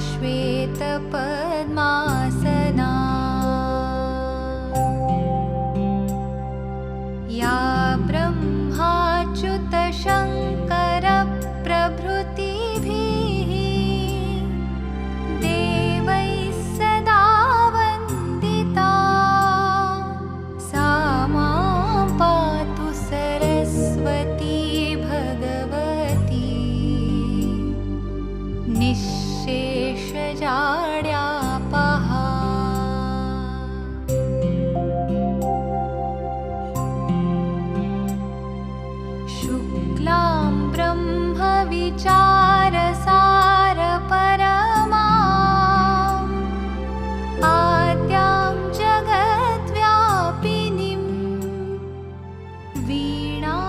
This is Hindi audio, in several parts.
श्वेतपद्मासना या ब्रह्माच्युतशङ्करप्रभृतिभिः देवैः सदा वन्दिता सा मां पातु सरस्वती भगवती निःशेषजाड्यापहा। शुक्लां ब्रह्मविचारसारपरमाम् आद्यां जगद्व्यापिनीं वीणापुस्तकधारिणीम्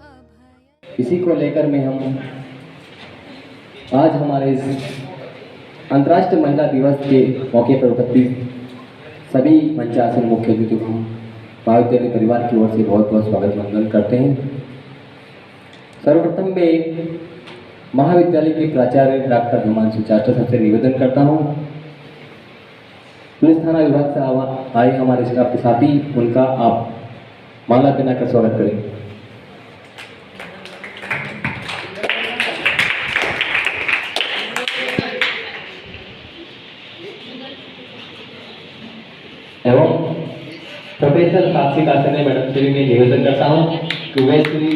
अभय। इसी को लेकर में हम आज हमारे इस अंतर्राष्ट्रीय महिला दिवस के मौके पर उपस्थित सभी मंचासीन मुख्य अतिथि को महाविद्यालय परिवार की ओर से बहुत बहुत स्वागत वंदन करते हैं। सर्वप्रथम मैं महाविद्यालय के प्राचार्य डॉक्टर हिमांशु चाचा सबसे निवेदन करता हूँ पुलिस थाना विभाग से आए हमारे स्टाफ के साथी उनका आप माला पहनाकर स्वागत करें। एवं प्रोफेसर साक्षी कासने मैडम से मैं निवेदन करता हूँ कि वे श्री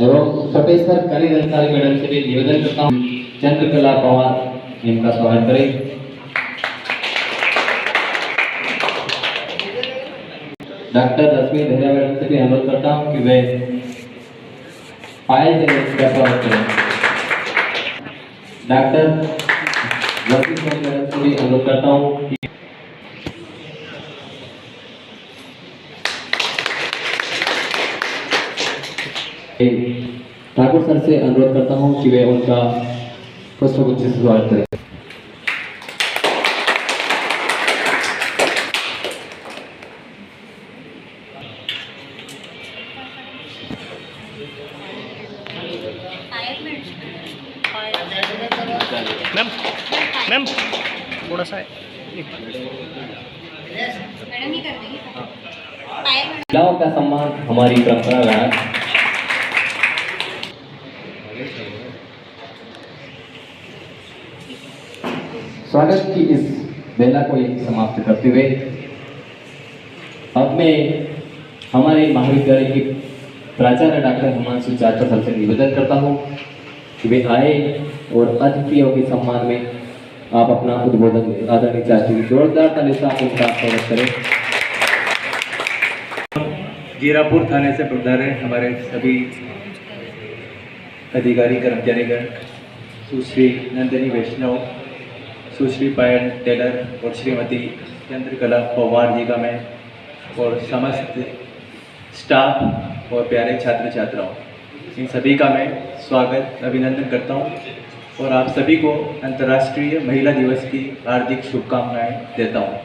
एवं प्रोफेसर कली अंसारी मैडम से भी निवेदन करता हूँ चंद्रकला पवार इनका स्वागत करें। डॉक्टर रश्मि धैर्या मैडम से भी अनुरोध करता हूँ कि वे पायल से इसका स्वागत करें। डॉक्टर वकील मैडम से भी अनुरोध करता हूँ कि ठाकुर सर से अनुरोध करता हूँ कि वे उनका पुष्पगुच्छ से स्वागत करें। मैम मैम थोड़ा सा महिलाओं का सम्मान हमारी परंपरा है। स्वागत की इस बेला को समाप्त करते हुए अब मैं हमारे महाविद्यालय के प्राचार्य डॉक्टर हिमांशु चाचा सर से निवेदन करता हूँ कि वे आए और अतिथियों के सम्मान में आप अपना उद्बोधन दें। आदरणीय चाचा जी जोरदार ताली से आप उनका स्वागत करें। जीरापुर थाने से पधारे हमारे सभी अधिकारी कर्मचारीगण, सुश्री नंदिनी वैष्णव, सुश्री पायल टेलर और श्रीमती चंद्रकला पवार जी का मैं और समस्त स्टाफ और प्यारे छात्र छात्राओं इन सभी का मैं स्वागत अभिनंदन करता हूं और आप सभी को अंतर्राष्ट्रीय महिला दिवस की हार्दिक शुभकामनाएं देता हूं।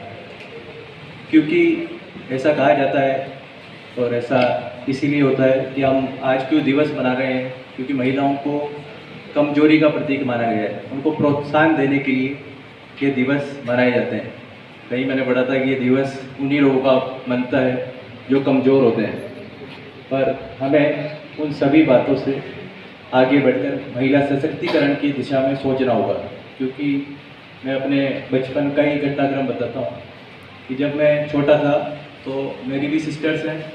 क्योंकि ऐसा कहा जाता है और ऐसा इसीलिए होता है कि हम आज क्यों दिवस मना रहे हैं, क्योंकि महिलाओं को कमजोरी का प्रतीक माना गया है। उनको प्रोत्साहन देने के लिए ये दिवस मनाए जाते हैं। कहीं मैंने पढ़ा था कि ये दिवस उन्हीं लोगों का मनता है जो कमज़ोर होते हैं, पर हमें उन सभी बातों से आगे बढ़कर महिला सशक्तिकरण की दिशा में सोचना होगा। क्योंकि मैं अपने बचपन का ही घटनाक्रम बताता हूँ कि जब मैं छोटा था तो मेरी भी सिस्टर्स हैं,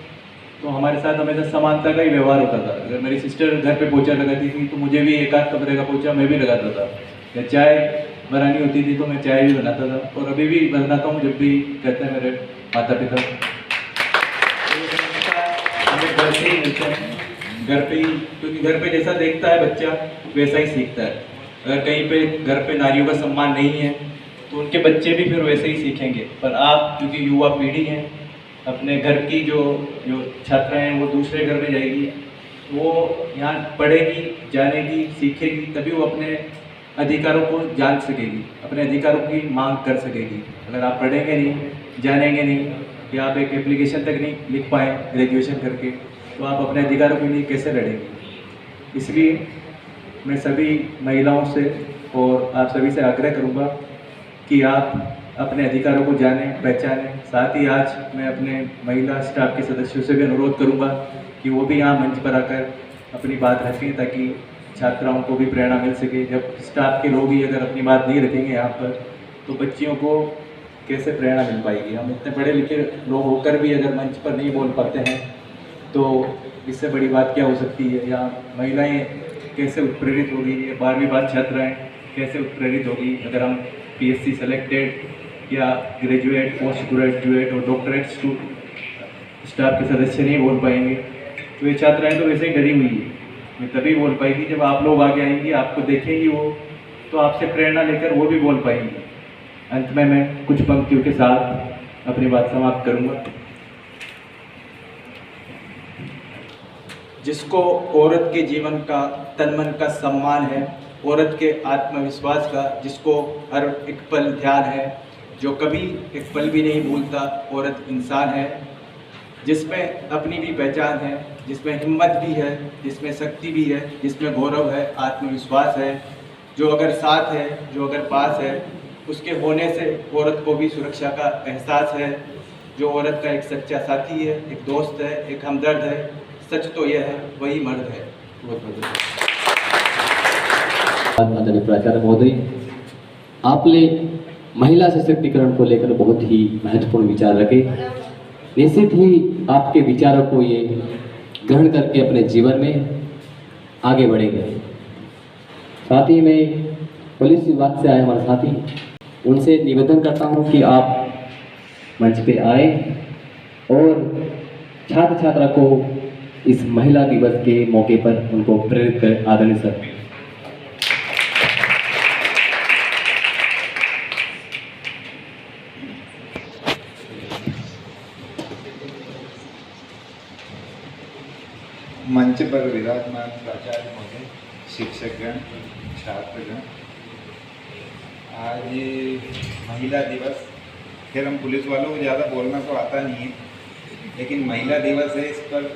तो हमारे साथ हमेशा समानता का ही व्यवहार होता था। अगर मेरी सिस्टर घर पे पोछा लगाती थी तो मुझे भी एक आध कमरे का पोछा मैं भी लगाता था, या चाय बनानी होती थी तो मैं चाय भी बनाता था और अभी भी बनाता हूँ जब भी कहते हैं मेरे माता पिता। हमें घर से ही मिलते हैं, घर पे ही, क्योंकि घर पे जैसा देखता है बच्चा वैसा ही सीखता है। अगर कहीं पे घर पे नारियों का सम्मान नहीं है तो उनके बच्चे भी फिर वैसे ही सीखेंगे। पर आप क्योंकि युवा पीढ़ी हैं, अपने घर की जो छात्र हैं वो दूसरे घर में जाएगी, वो यहाँ पढ़ेगी, जानेगी, सीखेगी, तभी वो अपने अधिकारों को जान सकेगी, अपने अधिकारों की मांग कर सकेगी। अगर आप पढ़ेंगे नहीं, जानेंगे नहीं, या आप एक एप्लीकेशन तक नहीं लिख पाएँ ग्रेजुएशन करके, तो आप अपने अधिकारों के लिए कैसे लड़ेंगे। इसलिए मैं सभी महिलाओं से और आप सभी से आग्रह करूँगा कि आप अपने अधिकारों को जानें, पहचानें। साथ ही आज मैं अपने महिला स्टाफ के सदस्यों से भी अनुरोध करूँगा कि वो भी यहाँ मंच पर आकर अपनी बात रखें, ताकि छात्राओं को भी प्रेरणा मिल सके। जब स्टाफ के लोग ही अगर अपनी बात नहीं रखेंगे यहाँ पर, तो बच्चियों को कैसे प्रेरणा मिल पाएगी। हम इतने पढ़े लिखे लोग होकर भी अगर मंच पर नहीं बोल पाते हैं, तो इससे बड़ी बात क्या हो सकती है। या महिलाएं कैसे उत्प्रेरित होगी, ये 12वीं बार छात्राएँ कैसे उत्प्रेरित होगी अगर हम PSC सेलेक्टेड या ग्रेजुएट, पोस्ट ग्रेजुएट और डॉक्टरेट स्टाफ के सदस्य नहीं बोल पाएंगे, तो ये छात्राएँ तो वैसे ही डरी हुई है। मैं तभी बोल पाएगी जब आप लोग आगे आएंगी, आपको देखेंगी वो, तो आपसे प्रेरणा लेकर वो भी बोल पाएंगी। अंत में मैं कुछ पंक्तियों के साथ अपनी बात समाप्त करूंगा। जिसको औरत के जीवन का तन मन का सम्मान है, औरत के आत्मविश्वास का जिसको हर एक पल ध्यान है, जो कभी एक पल भी नहीं भूलता, औरत इंसान है, जिसमें अपनी भी पहचान है, जिसमें हिम्मत भी है, जिसमें शक्ति भी है, जिसमें गौरव है, आत्मविश्वास है, जो अगर साथ है, जो अगर पास है, उसके होने से औरत को भी सुरक्षा का एहसास है। जो औरत का एक सच्चा साथी है, एक दोस्त है, एक हमदर्द है, सच तो यह है वही मर्द है। बहुत बहुत आदरणीय प्राचार्य महोदय, आपने महिला सशक्तिकरण को लेकर बहुत ही महत्वपूर्ण विचार रखे। निश्चित ही आपके विचारों को ये ग्रहण करके अपने जीवन में आगे बढ़ेंगे। साथ ही मैं पुलिस विभाग से आए हमारे साथी, उनसे निवेदन करता हूं कि आप मंच पे आए और छात्र छात्रा को इस महिला दिवस के मौके पर उनको प्रेरित करें। आदरणीय सर। मंच पर विराजमान प्राचार्य महोदय, शिक्षकगण, छात्रगण, आज महिला दिवस, खैर हम पुलिस वालों को ज़्यादा बोलना तो आता नहीं है, लेकिन महिला दिवस है। इस पर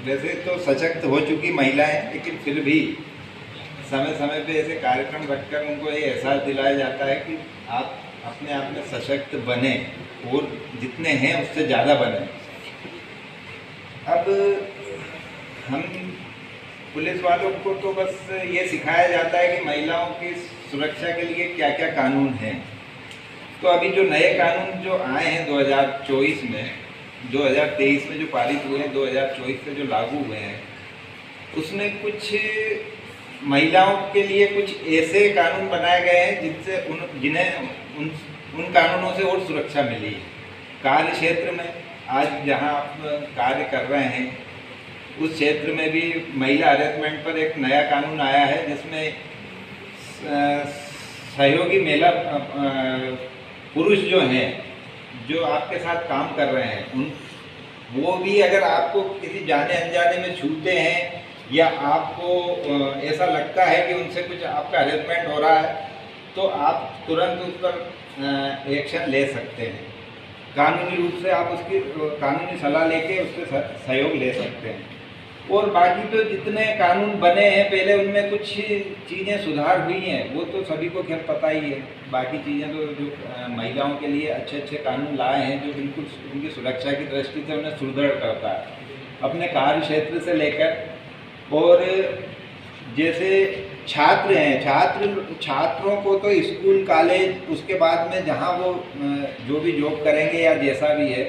वैसे तो सशक्त हो चुकी महिलाएं, लेकिन फिर भी समय समय पे ऐसे कार्यक्रम रखकर उनको ये एहसास दिलाया जाता है कि आप अपने आप में सशक्त बने और जितने हैं उससे ज़्यादा बने। अब हम पुलिस वालों को तो बस ये सिखाया जाता है कि महिलाओं की सुरक्षा के लिए क्या क्या कानून हैं। तो अभी जो नए कानून जो आए हैं 2024 में, 2023 में जो पारित हुए हैं, 2024 से जो लागू हुए हैं, उसमें कुछ महिलाओं के लिए कुछ ऐसे कानून बनाए गए हैं जिन्हें उन कानूनों से और सुरक्षा मिली है। कार्य क्षेत्र में आज जहां आप कार्य कर रहे हैं, उस क्षेत्र में भी महिला हरेसमेंट पर एक नया कानून आया है, जिसमें सहयोगी महिला पुरुष जो हैं, जो आपके साथ काम कर रहे हैं, वो भी अगर आपको किसी जाने अनजाने में छूते हैं या आपको ऐसा लगता है कि उनसे कुछ आपका हरेसमेंट हो रहा है, तो आप तुरंत उस पर एक्शन ले सकते हैं। कानूनी रूप से आप उसकी कानूनी सलाह लेके उससे सहयोग ले सकते हैं। और बाकी तो जितने कानून बने हैं पहले, उनमें कुछ चीज़ें सुधार हुई हैं, वो तो सभी को खैर पता ही है। बाकी चीज़ें तो जो महिलाओं के लिए अच्छे अच्छे कानून लाए हैं, जो बिल्कुल उनकी सुरक्षा की दृष्टि से उन्हें सुदृढ़ करता है, अपने कार्य क्षेत्र से लेकर। और जैसे छात्र हैं, छात्रों को तो स्कूल, कॉलेज, उसके बाद में जहाँ वो जो भी जॉब करेंगे या जैसा भी है,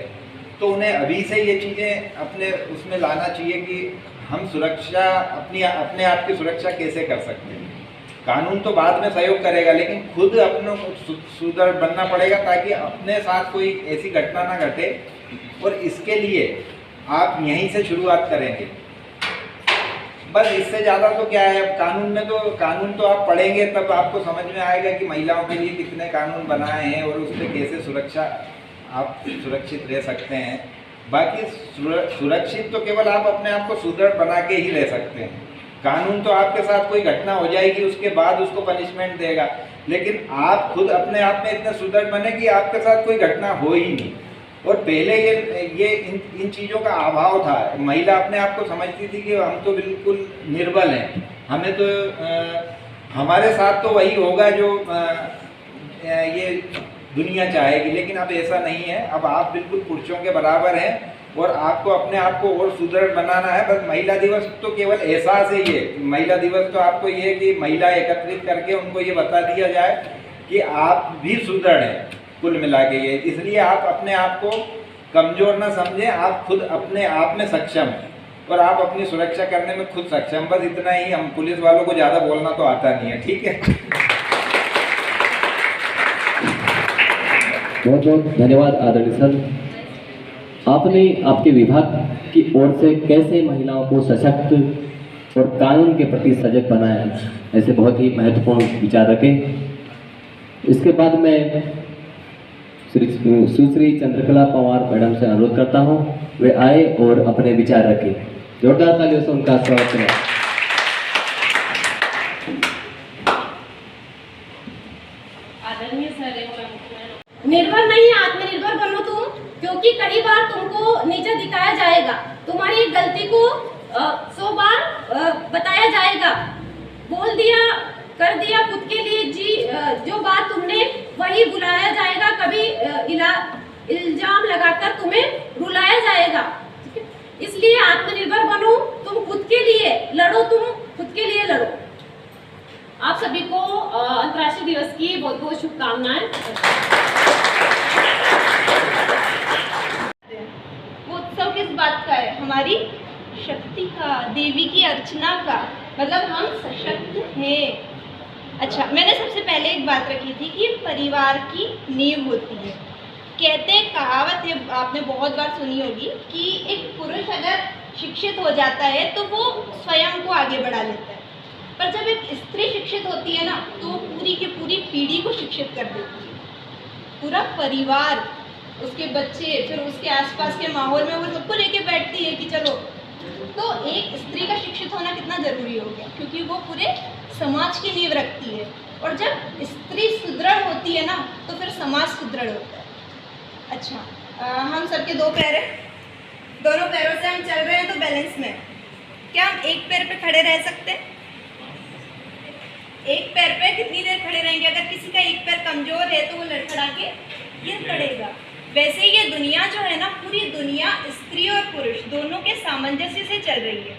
तो उन्हें अभी से ये चीज़ें अपने उसमें लाना चाहिए कि हम सुरक्षा अपने आप की सुरक्षा कैसे कर सकते हैं। कानून तो बाद में सहयोग करेगा, लेकिन खुद अपनों को सुदृढ़ बनना पड़ेगा, ताकि अपने साथ कोई ऐसी घटना ना घटे। और इसके लिए आप यहीं से शुरुआत करेंगे। बस इससे ज़्यादा तो क्या है, अब कानून तो आप पढ़ेंगे तब आपको समझ में आएगा कि महिलाओं के लिए कितने कानून बनाए हैं और उससे कैसे सुरक्षा आप सुरक्षित रह सकते हैं। बाकी सुरक्षित तो केवल आप अपने आप को सुदृढ़ बना के ही रह सकते हैं। कानून तो आपके साथ कोई घटना हो जाएगी उसके बाद उसको पनिशमेंट देगा, लेकिन आप खुद अपने आप में इतने सुदृढ़ बने कि आपके साथ कोई घटना हो ही नहीं। और पहले ये इन चीज़ों का अभाव था। महिला अपने आप को समझती थी कि हम तो बिल्कुल निर्बल हैं, हमें तो हमारे साथ तो वही होगा जो ये दुनिया चाहेगी, लेकिन अब ऐसा नहीं है। अब आप बिल्कुल पुरुषों के बराबर हैं और आपको अपने आप को और सुदृढ़ बनाना है। बस महिला दिवस तो केवल एहसास है, ये महिला दिवस तो आपको ये कि महिला एकत्रित करके उनको ये बता दिया जाए कि आप भी सुदृढ़ हैं कुल मिला के। ये इसलिए आप अपने आप को कमज़ोर ना समझें, आप खुद अपने आप में सक्षम हैं और आप अपनी सुरक्षा करने में खुद सक्षम। बस इतना ही। हम पुलिस वालों को ज़्यादा बोलना तो आता नहीं है, ठीक है। बहुत बहुत धन्यवाद आदरणीय सर। आपने आपके विभाग की ओर से कैसे महिलाओं को सशक्त और कानून के प्रति सजग बनाया, ऐसे बहुत ही महत्वपूर्ण विचार रखे। इसके बाद मैं सुश्री चंद्रकला पवार मैडम से अनुरोध करता हूं, वे आए और अपने विचार रखें। जोरदार तालियों से उनका स्वागत करें। आदरणीय सर, निर्भर नहीं आत्मनिर्भर बनो तुम, क्योंकि कई बार तुमको नीचा दिखाया जाएगा, तुम्हारी गलती को 100 बार बताया जाएगा। बोल दिया कर दिया खुद के लिए जी, जो बात तुमने वही बुलाया जाएगा, कभी इल्जाम लगाकर तुम्हें रुलाया जाएगा। इसलिए आत्मनिर्भर बनो, तुम खुद के लिए लड़ो, तुम खुद के लिए लड़ो। आप सभी को अंतर्राष्ट्रीय दिवस की बहुत बहुत शुभकामनाएं। वो उत्सव किस बात का है? हमारी शक्ति का, देवी की अर्चना का, मतलब हम सशक्त हैं। अच्छा, मैंने सबसे पहले एक बात रखी थी कि परिवार की नींव होती है। कहते हैं, कहावत है, आपने बहुत बार सुनी होगी कि एक पुरुष अगर शिक्षित हो जाता है तो वो स्वयं को आगे बढ़ा लेता है, पर जब एक स्त्री शिक्षित होती है ना तो पूरी की पूरी पीढ़ी को शिक्षित कर देती है। पूरा परिवार, उसके बच्चे, फिर उसके आसपास के माहौल में वो सबको लेके बैठती है कि चलो। तो एक स्त्री का शिक्षित होना कितना ज़रूरी हो गया, क्योंकि वो पूरे समाज की नींव रखती है। और जब स्त्री सुदृढ़ होती है ना तो फिर समाज सुदृढ़ होता है। अच्छा, हम सबके 2 पैर हैं, दोनों पैरों से हम चल रहे हैं तो बैलेंस में। क्या हम एक पैर पे खड़े रह सकते हैं? एक पैर पे कितनी देर खड़े रहेंगे? अगर किसी का एक पैर कमजोर है तो वो लड़खड़ा के गिर पड़ेगा। वैसे ये दुनिया जो है ना, पूरी दुनिया स्त्री और पुरुष दोनों के सामंजस्य से चल रही है।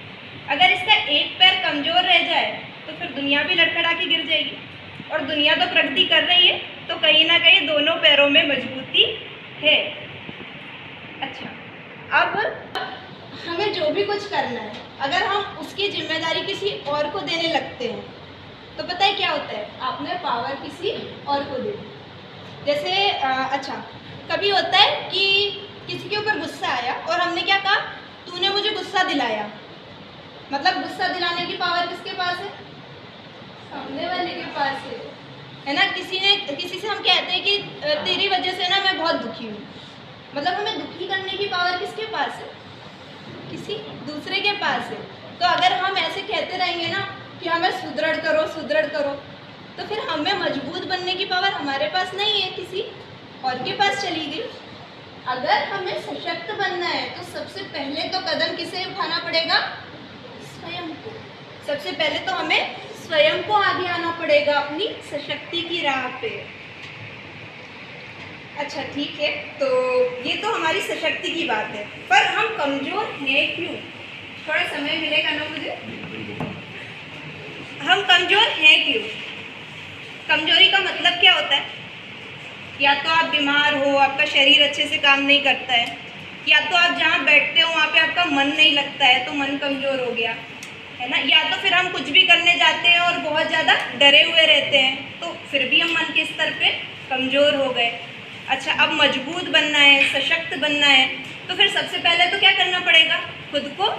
अगर इसका एक पैर कमजोर रह जाए तो फिर दुनिया भी लड़खड़ा के गिर जाएगी। और दुनिया तो प्रगति कर रही है, तो कहीं ना कहीं दोनों पैरों में मजबूती है। अच्छा, अब हमें जो भी कुछ करना है, अगर हम उसकी जिम्मेदारी किसी और को देने लगते हैं तो पता है क्या होता है? आपने पावर किसी और को दे दी। जैसे अच्छा, कभी होता है कि किसी के ऊपर गुस्सा आया और हमने क्या कहा, तूने मुझे गुस्सा दिलाया। मतलब गुस्सा दिलाने की पावर किसके पास है? सामने वाले के पास है ना। किसी से हम कहते हैं कि तेरी वजह से ना मैं बहुत दुखी हूँ, मतलब हमें दुखी करने की पावर किसके पास है? किसी दूसरे के पास है। तो अगर हम ऐसे कहते रहेंगे ना कि हमें सुदृढ़ करो सुदृढ़ करो, तो फिर हमें मजबूत बनने की पावर हमारे पास नहीं है, किसी और के पास चली गई। अगर हमें सशक्त बनना है तो सबसे पहले तो कदम किसे उठाना पड़ेगा? स्वयं को। सबसे पहले तो हमें स्वयं को आगे आना पड़ेगा अपनी सशक्ति की राह पे। अच्छा ठीक है, तो ये तो हमारी सशक्ति की बात है, पर हम कमज़ोर हैं क्यों? थोड़ा समय मिलेगा ना मुझे? हम कमज़ोर हैं क्यों? कमज़ोरी का मतलब क्या होता है? या तो आप बीमार हो, आपका शरीर अच्छे से काम नहीं करता है, या तो आप जहाँ बैठते हो वहाँ पे आपका मन नहीं लगता है तो मन कमज़ोर हो गया, है ना। या तो फिर हम कुछ भी करने जाते हैं और बहुत ज़्यादा डरे हुए रहते हैं तो फिर भी हम मन के स्तर पे कमज़ोर हो गए। अच्छा, अब मजबूत बनना है, सशक्त बनना है, तो फिर सबसे पहले तो क्या करना पड़ेगा? खुद को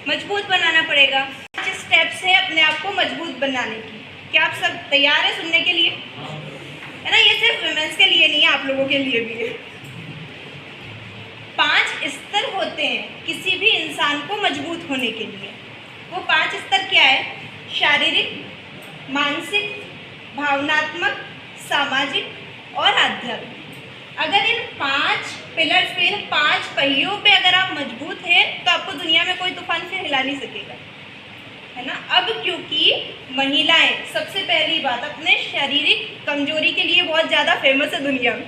मजबूत बनाना पड़ेगा। 5 स्टेप्स है अपने आप को मजबूत बनाने की। क्या आप सब तैयार हैं सुनने के लिए? है ना, ये सिर्फ वुमेन्स के लिए नहीं है, आप लोगों के लिए भी है। 5 स्तर होते हैं किसी भी इंसान को मजबूत होने के लिए। वो 5 स्तर क्या है? शारीरिक, मानसिक, भावनात्मक, सामाजिक और आध्यात्मिक। अगर इन 5 पिलर्स पे, इन 5 पहियों पे अगर आप मजबूत हैं तो आपको दुनिया में कोई तूफान से हिला नहीं सकेगा, है ना। अब क्योंकि महिलाएं सबसे पहली बात अपने शारीरिक कमजोरी के लिए बहुत ज़्यादा फेमस है दुनिया में,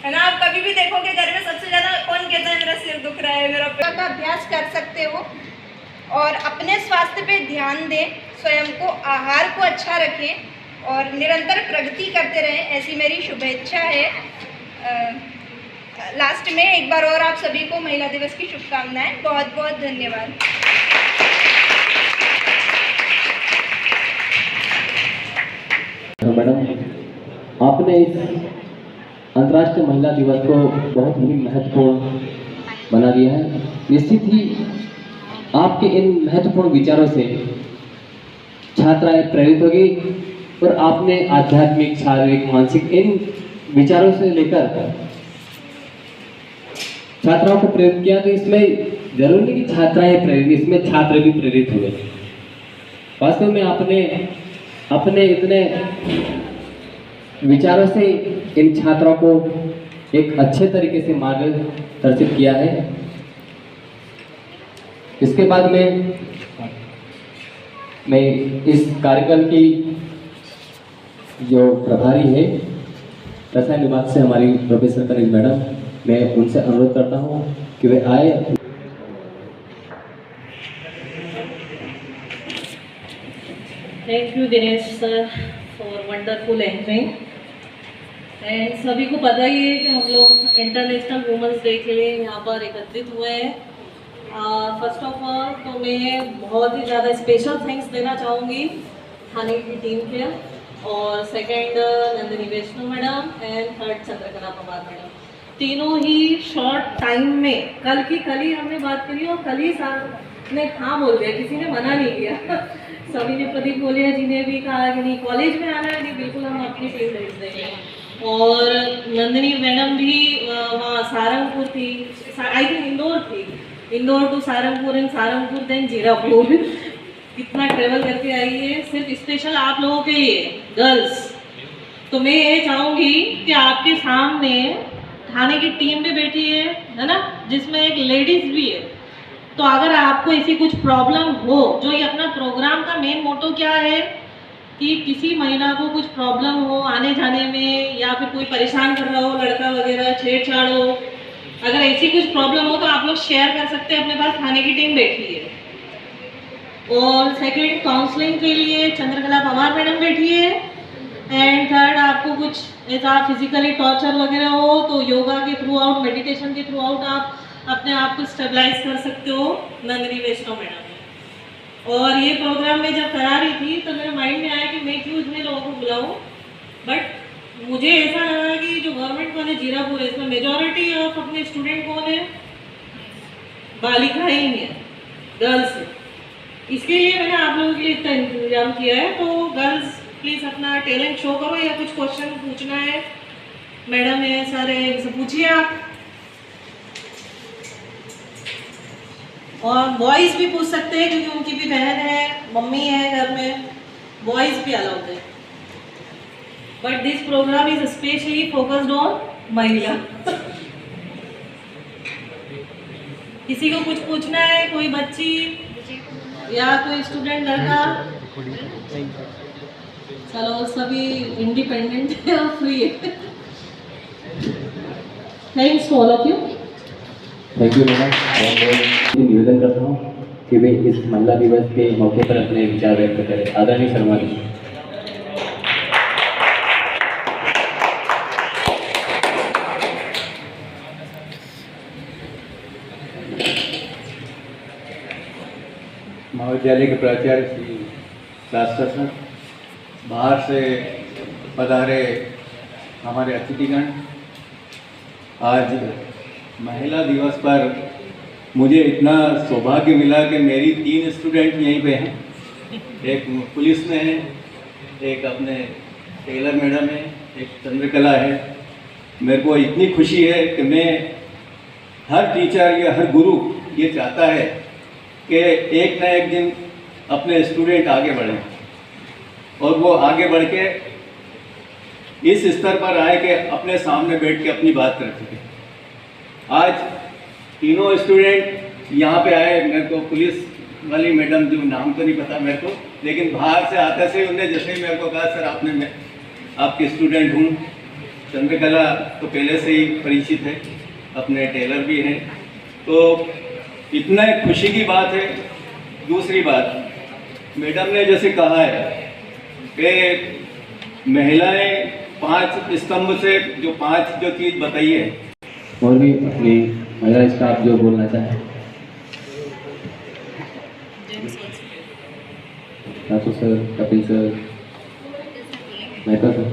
है ना। आप कभी भी देखोगे घर में सबसे ज़्यादा कौन कहता है मेरा सिर दुख रहा है, मेरा पेट का अभ्यास कर सकते हो और अपने स्वास्थ्य पे ध्यान दें, स्वयं को, आहार को अच्छा रखें और निरंतर प्रगति करते रहें, ऐसी मेरी शुभेच्छा है। लास्ट में एक बार और आप सभी को महिला दिवस की शुभकामनाएं। बहुत बहुत धन्यवाद। मैडम, आपने इस अंतर्राष्ट्रीय महिला दिवस को बहुत ही महत्वपूर्ण बना दिया है। निश्चित ही आपके इन महत्वपूर्ण विचारों से छात्राएं प्रेरित होगी और आपने आध्यात्मिक, शारीरिक, मानसिक इन विचारों से लेकर छात्राओं को प्रेरित किया, तो इसमें जरूरी नहीं कि छात्राएं प्रेरित, इसमें छात्र भी प्रेरित हुए। वास्तव में आपने अपने इतने विचारों से इन छात्रों को एक अच्छे तरीके से मार्गदर्शित किया है। इसके बाद में मैं इस कार्यक्रम की जो प्रभारी है रसायन विभाग से हमारी प्रोफेसर कनीज मैडम, मैं उनसे अनुरोध करता हूँ कि वे आए। Thank you Dinesh sir for wonderful anchoring. And सभी को पता ही है कि हम लोग इंटरनेशनल वुमेंस डे के लिए यहाँ पर एकत्रित हुए हैं। फर्स्ट ऑफ ऑल तो मैं बहुत ही ज़्यादा स्पेशल थैंक्स देना चाहूँगी थाने की टीम के, और second Nandini Vaishnav madam and third Chandrakala Pawar madam. तीनों ही शॉर्ट टाइम में कल ही हमने बात करी और कल ही सर ने हाँ बोल दिया, किसी ने मना नहीं किया। सभी ने प्रदीप बोलिया जी ने भी कहा कि नहीं कॉलेज में आना है, नहीं बिल्कुल हम अपनी टीम भेज देंगे। और नंदिनी मैडम भी वहाँ सहारनपुर थी, आई थिंक इंदौर थी, Indore to Saharanpur and Saharanpur then Jirapur, कितना ट्रेवल करके आई है सिर्फ स्पेशल आप लोगों के लिए गर्ल्स। तो मैं ये चाहूँगी कि आपके सामने थाने की टीम भी बैठी है ना, जिसमें एक लेडीज़ भी है। तो अगर आपको ऐसी कुछ प्रॉब्लम हो, जो ये अपना प्रोग्राम का मेन मोटो क्या है कि किसी महिला को कुछ प्रॉब्लम हो आने जाने में, या फिर कोई परेशान कर रहा हो, लड़का वगैरह छेड़छाड़ हो, अगर ऐसी कुछ प्रॉब्लम हो तो आप लोग शेयर कर सकते हैं, अपने पास थाने की टीम बैठी है। और सेकंड काउंसलिंग के लिए चंद्रकला पवार मैडम बैठी है। एंड थर्ड आपको कुछ ऐसा फिजिकली टॉर्चर वगैरह हो तो योगा के थ्रू आउट, मेडिटेशन के थ्रू आउट आप अपने आप को स्टेबलाइज कर सकते हो, नंदिनी वैष्णव मैडम। और ये प्रोग्राम में जब करा रही थी तो मेरे माइंड में आया कि मैं क्यों इतने लोगों को बुलाऊं, बट मुझे ऐसा लगा कि जो गवर्नमेंट कॉलेज जीरापुर है इसमें मेजॉरिटी ऑफ अपने स्टूडेंट कौन है, बालिकाएं ही है, गर्ल्स है। इसके लिए मैंने आप लोगों के लिए इतना इंतजाम किया है। तो गर्ल्स प्लीज़ अपना टैलेंट शो करो, या कुछ क्वेश्चन पूछना है मैडम है सारे इनसे पूछिए आप। और बॉयज़ भी पूछ सकते हैं क्योंकि उनकी भी बहन है, मम्मी है घर में, बॉयज़ भी अलाउड है। But this program is specially focused on महिला। किसी को कुछ पूछना है, कोई बच्ची या कोई स्टूडेंट घर का? चलो सभी इंडिपेंडेंट है और फ्री है। Thanks to all of you. Thank you madam. मैं निवेदन करता हूँ कि वे इस महिला दिवस के मौके पर अपने विचार व्यक्त करें। आदरणीय शर्मा जी। महाविद्यालय के प्राचार्य श्री शास्त्र सर, बाहर से पधारे हमारे अतिथिगण, आज महिला दिवस पर मुझे इतना सौभाग्य मिला कि मेरी 3 स्टूडेंट यहीं पे हैं, एक पुलिस में है, एक अपने टेलर मैडम है, एक चंद्रकला है। मेरे को इतनी खुशी है कि मैं हर टीचर या हर गुरु ये चाहता है कि एक ना एक दिन अपने स्टूडेंट आगे बढ़े और वो आगे बढ़ के इस स्तर पर आए कि अपने सामने बैठ के अपनी बात रख सके। आज तीनों स्टूडेंट यहाँ पे आए, मेरे को पुलिस वाली मैडम जो नाम तो नहीं पता मेरे को, लेकिन बाहर से आते से उन्हें जैसे ही मेरे को कहा सर आपने मैं आपके स्टूडेंट हूँ। चंद्रकला तो पहले से ही परिचित है, अपने टेलर भी हैं, तो इतना खुशी की बात है। दूसरी बात मैडम ने जैसे कहा है कि महिलाएं 5 स्तंभ से जो 5 जो चीज़ बताई है, और भी अपनी महिला स्टाफ जो बोलना चाहे। Rathore sir, Kapil sir, Mehta sir,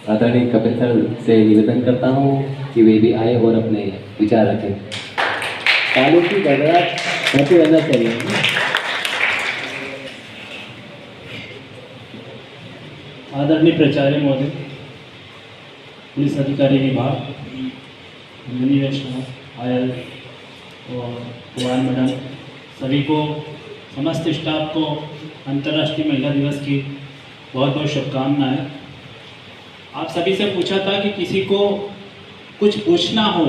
आदरणीय कपिल सर से निवेदन करता हूँ कि वे भी आए और अपने विचार रखें। तालों की गड़गड़ाहट होती रहना चाहिए। आदरणीय प्राचार्य महोदय, पुलिस अधिकारी विभाग, अंजनी वैष्णव, आयल और कुमार मैडम, सभी को, समस्त स्टाफ को अंतर्राष्ट्रीय महिला दिवस की बहुत बहुत शुभकामनाएं। आप सभी से पूछा था कि किसी को कुछ पूछना हो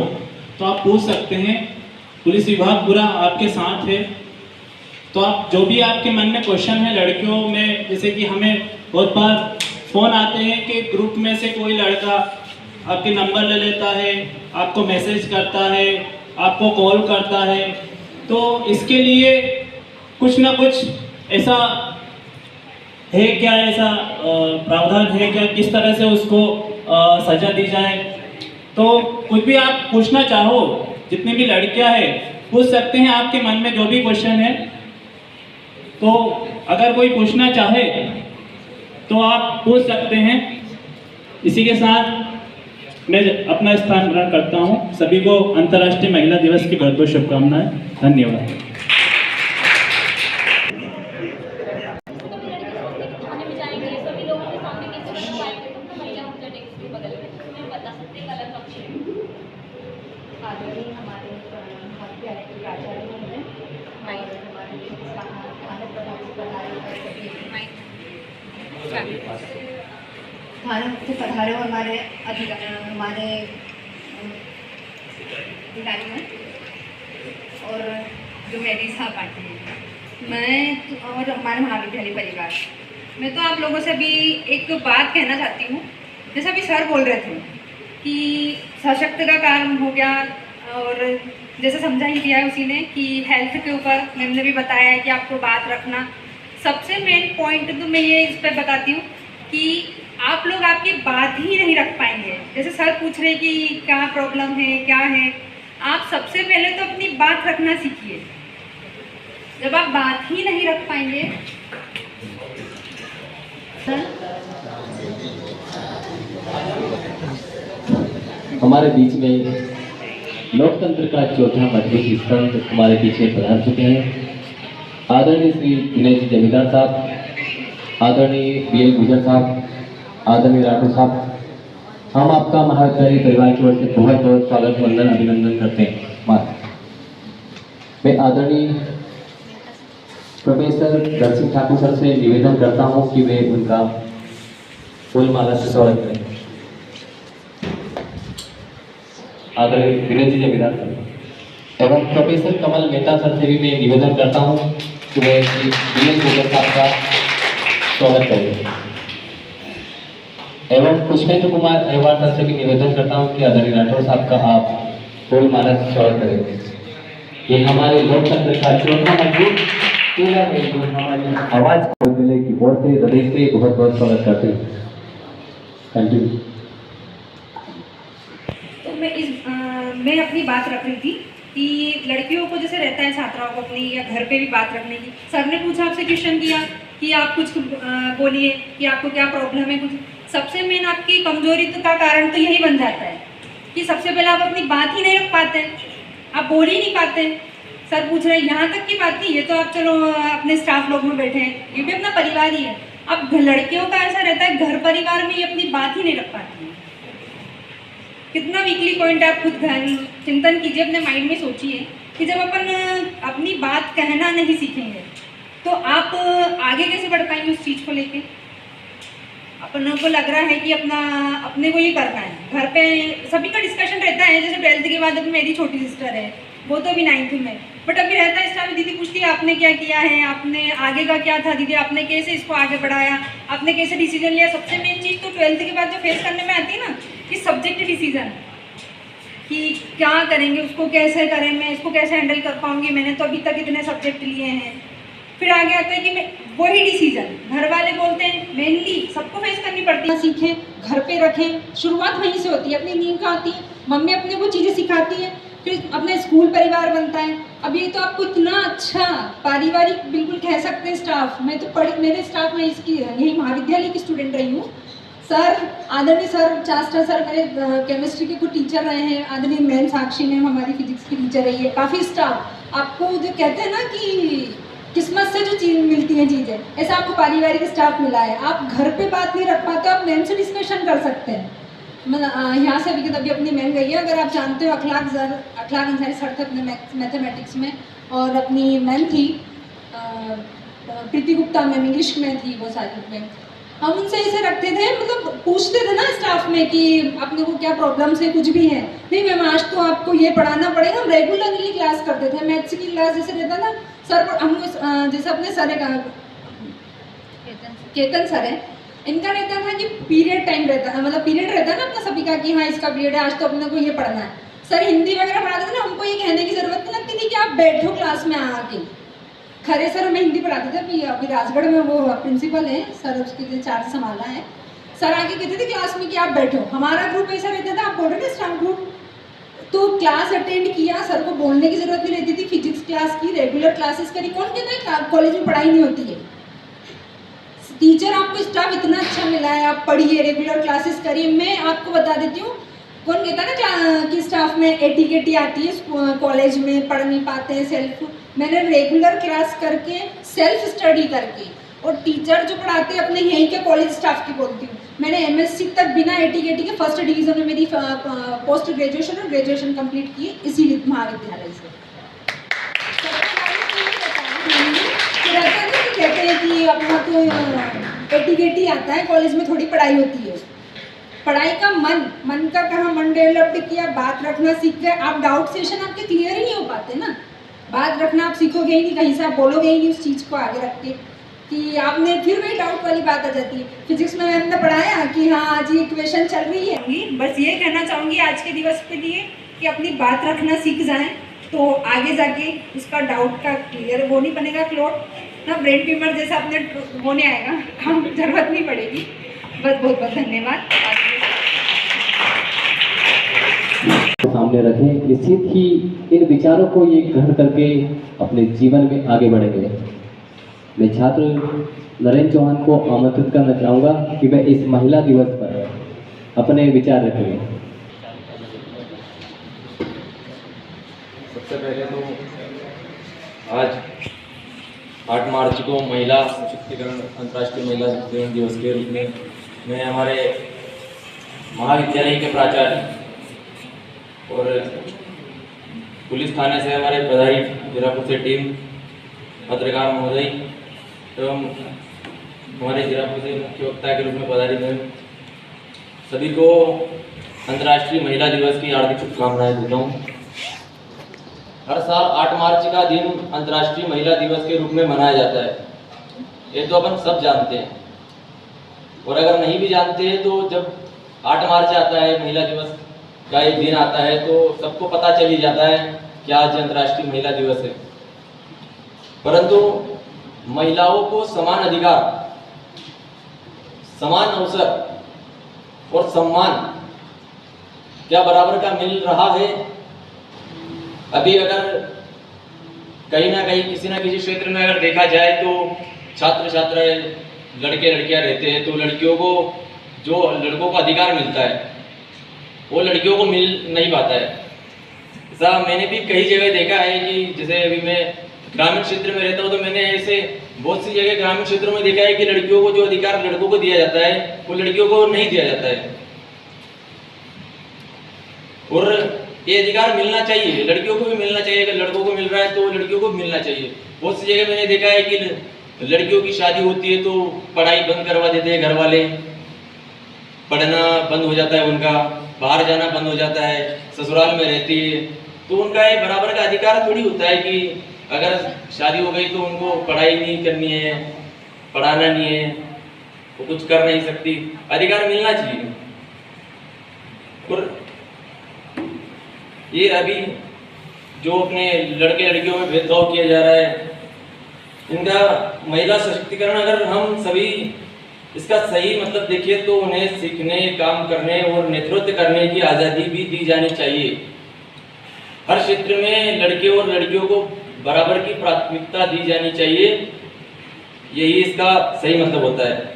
तो आप पूछ सकते हैं, पुलिस विभाग पूरा आपके साथ है। तो आप जो भी आपके मन में क्वेश्चन है लड़कियों में, जैसे कि हमें बहुत बार फ़ोन आते हैं कि ग्रुप में से कोई लड़का आपके नंबर ले लेता है, आपको मैसेज करता है, आपको कॉल करता है, तो इसके लिए कुछ ना कुछ ऐसा है क्या, ऐसा प्रावधान है क्या, किस तरह से उसको सजा दी जाए। तो कुछ भी आप पूछना चाहो, जितनी भी लड़कियां हैं पूछ सकते हैं, आपके मन में जो भी क्वेश्चन है। तो अगर कोई पूछना चाहे तो आप पूछ सकते हैं। इसी के साथ मैं अपना स्थान ग्रहण करता हूं। सभी को अंतर्राष्ट्रीय महिला दिवस की बहुत बहुत शुभकामनाएं। धन्यवाद। आदरणीय हमारे बहुत प्यारे प्राचार्य हैं, हमारे भारत से पधारे हुए हमारे अधिकारी हैं और जो मेरी सहपाठी हैं, मैं और हमारे महाविद्यालय परिवार, मैं तो आप लोगों से अभी एक बात कहना चाहती हूँ। जैसे अभी सर बोल रहे थे कि सशक्त का काम हो गया, और जैसे समझा ही दिया है उसी ने कि हेल्थ के ऊपर मैम ने भी बताया है कि आपको बात रखना। सबसे मेन पॉइंट तो मैं ये इस पर बताती हूँ कि आप लोग आपकी बात ही नहीं रख पाएंगे। जैसे सर पूछ रहे कि क्या प्रॉब्लम है, क्या है, आप सबसे पहले तो अपनी बात रखना सीखिए। जब आप बात ही नहीं रख पाएंगे, हमारे बीच में लोकतंत्र का चौथा मजबूत स्तंभ हमारे पीछे पधार चुके हैं। आदरणीय श्री दिनेश जी जमींदार साहब, आदरणीय BL गुजर साहब, आदरणीय राठौर साहब, हम आपका महाविद्यालय परिवार की ओर से बहुत बहुत स्वागत, वंदन, अभिनंदन करते हैं। मैं आदरणीय प्रोफेसर दर्शित ठाकुर सर से निवेदन करता हूं कि वे उनका फूल माला से स्वागत करें। आदरणीय दिनेश जी जमींदार सर एवं प्रोफेसर कमल मेहता सर से भी मैं निवेदन करता हूं कि वे श्री BL गुजर साहब का स्वागत करें। एवं पुष्पेंद्र कुमार अहिवाल सर से भी निवेदन करता हूं कि आदरणीय राठौर साहब का आप फूल माला से स्वागत करें। ये हमारे लोकतंत्र का चौथा मजबूत पिलर है जो हमारी आवाज को मिले की ओर से हृदय से बहुत बहुत स्वागत करते हैं। Thank you. तो मैं अपनी बात रख रही थी कि लड़कियों को जैसे रहता है छात्राओं को अपनी या घर पे भी बात रखने की। सर ने पूछा, आपसे क्वेश्चन किया कि आप कुछ बोलिए कि आपको क्या प्रॉब्लम है। कुछ सबसे मेन आपकी कमजोरी का कारण तो यही बन जाता है कि सबसे पहले आप अपनी बात ही नहीं रख पाते, आप बोल ही नहीं पाते। सर पूछ रहे हैं, यहाँ तक की बात नहीं, ये तो आप चलो अपने स्टाफ लोग में बैठे हैं, ये भी अपना परिवार ही है। अब लड़कियों का ऐसा रहता है घर परिवार में ये अपनी बात ही नहीं रख पाती है। कितना वीकली पॉइंट है, आप खुद चिंतन कीजिए, अपने माइंड में सोचिए कि जब अपन अपनी बात कहना नहीं सीखेंगे तो आप आगे कैसे बढ़ पाएंगे उस चीज़ को लेके। अपन को लग रहा है कि अपने को ये करना है, घर पे सभी का डिस्कशन रहता है। जैसे 12th के बाद अभी मेरी छोटी सिस्टर है, वो तो अभी 9th में, बट अभी रहता है इस टाइम दीदी पूछती है आपने क्या किया है, आपने आगे का क्या था दीदी, आपने कैसे इसको आगे बढ़ाया, आपने कैसे डिसीजन लिया। सबसे मेन चीज़ तो 12th के बाद जो फेस करने में आती है ना, कि सब्जेक्ट डिसीजन, कि क्या करेंगे, उसको कैसे करें, मैं इसको कैसे हैंडल कर पाऊँगी, मैंने तो अभी तक इतने सब्जेक्ट लिए हैं। फिर आगे आता है कि मैं वही डिसीजन घर वाले बोलते हैं, मेनली सबको फेस करनी पड़ती है। सीखें, घर पे रखें, शुरुआत वहीं से होती है, अपनी नींव का आती है, मम्मी अपने को चीज़ें सिखाती है, फिर अपना स्कूल परिवार बनता है। अब ये तो आपको इतना अच्छा पारिवारिक बिल्कुल कह सकते हैं स्टाफ। मैं तो मेरे स्टाफ में इसकी यही महाविद्यालय की स्टूडेंट रही हूँ। सर, आदरणीय सर चास्टा सर मेरे केमिस्ट्री के कुछ टीचर रहे हैं, आदरणीय मैम साक्षी मैम हमारी फिजिक्स की टीचर रही है। काफ़ी स्टाफ आपको जो कहते हैं ना कि किस्मत से जो चीज़ मिलती हैं चीज़ें, ऐसा आपको पारिवारिक स्टाफ मिला है। आप घर पे बात नहीं रख पाते, आप मैम से डिस्कशन कर सकते हैं। यहाँ से अभी अपनी मैम गई है, अगर आप जानते हो अखलाक अंसारी सर थे अपने मैथमेटिक्स में, और अपनी मैम थी प्रीति गुप्ता मैम इंग्लिश में थी, वो सारी मैम। हम उनसे ऐसे रखते थे, मतलब पूछते थे ना स्टाफ में कि अपने को क्या प्रॉब्लम्स है, कुछ भी है, नहीं मैम आज तो आपको ये पढ़ाना पड़ेगा। हम रेगुलरली क्लास करते थे। मैथ्स की क्लास जैसे रहता था सर, हम जैसे अपने सर केतन सर है, इनका रहता था कि पीरियड टाइम रहता है, मतलब पीरियड रहता है ना अपना सभी का कि हाँ इसका पीरियड है, आज तो अपने को ये पढ़ना है। सर हिंदी वगैरह पढ़ाते थे ना, हमको ये कहने की जरूरत नहीं लगती थी कि आप बैठो क्लास में आके। खरे सर हमें हिंदी पढ़ाते थे, अभी राजगढ़ में वो प्रिंसिपल हैं सर, उसके चार्ज संभाला है। सर आके कहते थे क्लास में कि आप बैठो। हमारा ग्रुप ऐसा रहता था, आप बोल रहे थे स्टाफ ग्रुप, तो क्लास अटेंड किया, सर को बोलने की जरूरत नहीं रहती थी। फिजिक्स क्लास की रेगुलर क्लासेस करी। कौन कहता है कॉलेज में पढ़ाई नहीं होती है? टीचर आपको स्टाफ इतना अच्छा मिला है, आप पढ़िए, रेगुलर क्लासेस करिए। मैं आपको बता देती हूँ, कौन कहता है ना कि स्टाफ में एटीकेटी आती है, कॉलेज में पढ़ नहीं पाते हैं सेल्फ। मैंने रेगुलर क्लास करके, सेल्फ स्टडी करके, और टीचर जो पढ़ाते हैं अपने यहीं के कॉलेज स्टाफ की बोलती हूँ, मैंने एमएससी तक बिना एटीकेटी के फर्स्ट डिवीज़न में मेरी पोस्ट ग्रेजुएशन और ग्रेजुएशन कंप्लीट की इसी महाविद्यालय से। कहते हैं कि अपना तो एटीकेटी आता है, कॉलेज में थोड़ी पढ़ाई होती है। पढ़ाई का मन का कहाँ मन डेवलप्ड किया, बात रखना सीख गए। आप डाउट सेशन आपके क्लियर ही नहीं हो पाते ना, बात रखना आप सीखोगे ही नहीं, कहीं से आप बोलोगे ही नहीं उस चीज़ को आगे रख के कि आपने, फिर वही डाउट वाली बात आ जाती है। फिजिक्स में मैम ने पढ़ाया कि हाँ आज ये इक्वेशन चल रही है। बस ये कहना चाहूँगी आज के दिवस के लिए कि अपनी बात रखना सीख जाएं, तो आगे जाके उसका डाउट का क्लियर वो नहीं बनेगा, क्लोट ना ब्रेन ट्यूमर जैसा अपने वो नहीं आएगा, हम जरूरत नहीं पड़ेगी। बस बहुत बहुत धन्यवाद। सामने रखें, निश्चित ही इन विचारों को ये ग्रहण करके अपने जीवन में आगे बढ़ेंगे। मैं छात्र नरेंद्र चौहान को आमंत्रित करना चाहूँगा कि वह इस महिला दिवस पर अपने विचार रखेंगे। सबसे पहले तो आज 8 मार्च को महिला सशक्तिकरण अंतर्राष्ट्रीय महिला सशक्तिकरण दिवस के रूप में मैं हमारे महाविद्यालय के प्राचार्य और पुलिस थाने से हमारे पधारी जीरापुर से टीम, पत्रकार महोदय एवं हमारे जीरापुर से मुख्य वक्ता के रूप में पधारी मैं सभी को अंतर्राष्ट्रीय महिला दिवस की हार्दिक शुभकामनाएं देता हूँ। हर साल 8 मार्च का दिन अंतर्राष्ट्रीय महिला दिवस के रूप में मनाया जाता है, ये तो अपन सब जानते हैं। और अगर नहीं भी जानते हैं तो जब 8 मार्च आता है, महिला दिवस का एक दिन आता है, तो सबको पता चल ही जाता है कि आज अंतर्राष्ट्रीय महिला दिवस है। परंतु महिलाओं को समान अधिकार, समान अवसर और सम्मान क्या बराबर का मिल रहा है? अभी अगर कहीं ना कहीं किसी न किसी क्षेत्र में अगर देखा जाए तो छात्र छात्राएं, लड़के लड़कियां रहते हैं, तो लड़कियों को जो लड़कों को अधिकार मिलता है वो लड़कियों को मिल नहीं पाता है। ऐसा मैंने भी कई जगह देखा है कि जैसे अभी मैं ग्रामीण क्षेत्र में रहता हूँ, तो मैंने ऐसे बहुत सी जगह ग्रामीण क्षेत्रों में देखा है कि लड़कियों को जो अधिकार लड़कों को दिया जाता है वो लड़कियों को नहीं दिया जाता है। और ये अधिकार मिलना चाहिए, लड़कियों को भी मिलना चाहिए। अगर लड़कों को मिल रहा है तो लड़कियों को भी मिलना चाहिए। बहुत सी जगह मैंने देखा है कि लड़कियों की शादी होती है तो पढ़ाई बंद करवा देते हैं घर वाले, पढ़ना बंद हो जाता है उनका, बाहर जाना बंद हो जाता है, ससुराल में रहती है। तो उनका ये बराबर का अधिकार थोड़ी होता है कि अगर शादी हो गई तो उनको पढ़ाई नहीं करनी है, पढ़ाना नहीं है, वो कुछ कर नहीं सकती। अधिकार मिलना चाहिए। और ये अभी जो अपने लड़के लड़कियों में भेदभाव किया जा रहा है, इनका महिला सशक्तिकरण अगर हम सभी इसका सही मतलब देखिए तो उन्हें सीखने, काम करने और नेतृत्व करने की आज़ादी भी दी जानी चाहिए। हर क्षेत्र में लड़के और लड़कियों को बराबर की प्राथमिकता दी जानी चाहिए, यही इसका सही मतलब होता है।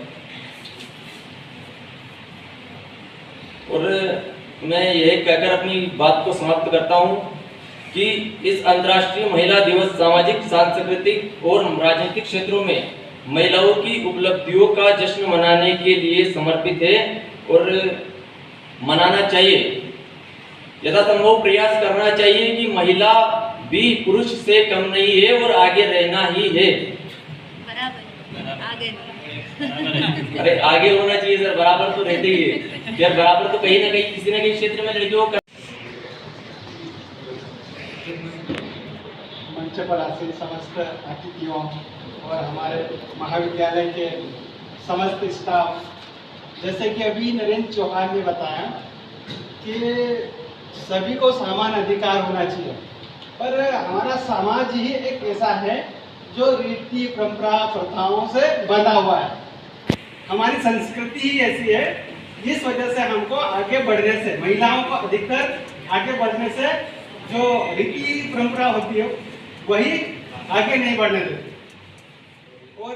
और मैं यह कहकर अपनी बात को समाप्त करता हूं कि इस अंतर्राष्ट्रीय महिला दिवस सामाजिक, सांस्कृतिक और राजनीतिक क्षेत्रों में महिलाओं की उपलब्धियों का जश्न मनाने के लिए समर्पित है और मनाना चाहिए। यथासंभव प्रयास करना चाहिए कि महिला भी पुरुष से कम नहीं है और आगे रहना ही है। अरे आगे होना चाहिए सर, बराबर तो रहते ही है यार, बराबर तो कहीं ना कहीं किसी न कहीं क्षेत्र में लड़कियों का। मंच पर आसीन समस्त अतिथियों और हमारे महाविद्यालय के समस्त स्टाफ, जैसे कि अभी नरेंद्र चौहान ने बताया कि सभी को समान अधिकार होना चाहिए, पर हमारा समाज ही एक ऐसा है जो रीति परंपरा प्रथाओं से बंधा हुआ है। हमारी संस्कृति ही ऐसी है, जिस वजह से हमको आगे बढ़ने से, महिलाओं को अधिकतर आगे बढ़ने से जो रीति परंपरा होती है वही आगे नहीं बढ़ने देती। और